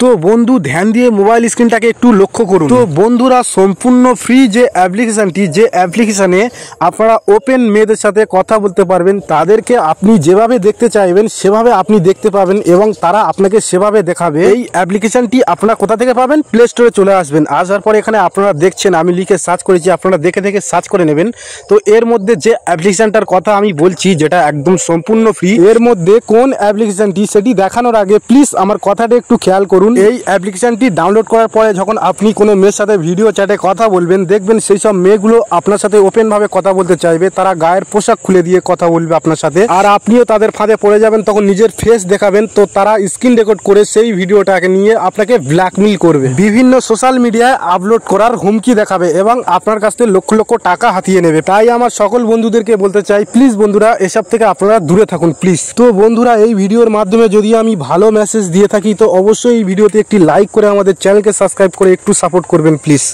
তো বন্ধু ধ্যান দিয়ে মোবাইল স্ক্রিনটাকে একটু লক্ষ্য করুন। তো বন্ধুরা সম্পূর্ণ ফ্রি যে অ্যাপ্লিকেশনটি, যে অ্যাপ্লিকেশনে আপনারা ওপেন মেয়েদের সাথে কথা বলতে পারবেন, তাদেরকে আপনি যেভাবে দেখতে চাইবেন সেভাবে আপনি দেখতে পাবেন এবং তারা আপনাকে সেভাবে দেখাবে। এই অ্যাপ্লিকেশনটি আপনারা কোথা থেকে পাবেন? প্লে স্টোরে চলে আসবেন। আসার পরে এখানে আপনারা দেখছেন আমি লিখে সার্চ করেছি, আপনারা দেখে দেখে সার্চ করে নেবেন। তো এর মধ্যে যে অ্যাপ্লিকেশনটার কথা আমি বলছি, যেটা একদম সম্পূর্ণ ফ্রি, এর মধ্যে কোন অ্যাপ্লিকেশনটি সেটি দেখানোর আগে প্লিজ আমার কথাটা একটু খেয়াল করুন। এই অ্যাপ্লিকেশনটি ডাউনলোড করার পরে যখন আপনি কোনো মেয়ের সাথে ভিডিও চ্যাটে কথা বলবেন, দেখবেন সেই সব মেয়েগুলো আপনার সাথে ওপেন ভাবে কথা বলতে চাইবে। তারা গায়ের পোশাক খুলে দিয়ে কথা বলবে আপনার সাথে, আর আপনিও তাদের ফাঁদে পড়ে যাবেন। তখন নিজের ফেস দেখাবেন, তো তারা স্ক্রিন রেকর্ড করে সেই ভিডিওটাকে নিয়ে আপনাকে ব্ল্যাকমেল করবে, বিভিন্ন সোশ্যাল মিডিয়ায় আপলোড করার হুমকি দেখাবে এবং আপনার কাছ থেকে লক্ষ লক্ষ টাকা হাতিয়ে নেবে। তাই আমার সকল বন্ধুদেরকে বলতে চাই, প্লিজ বন্ধুরা এসব থেকে আপনারা দূরে থাকুন প্লিজ। তো বন্ধুরা এই ভিডিওর মাধ্যমে যদি আমি ভালো মেসেজ দিয়ে থাকি, তো অবশ্যই এই ভিডিওতে একটি লাইক করে আমাদের চ্যানেলকে সাবস্ক্রাইব করে একটু সাপোর্ট করবেন প্লিজ।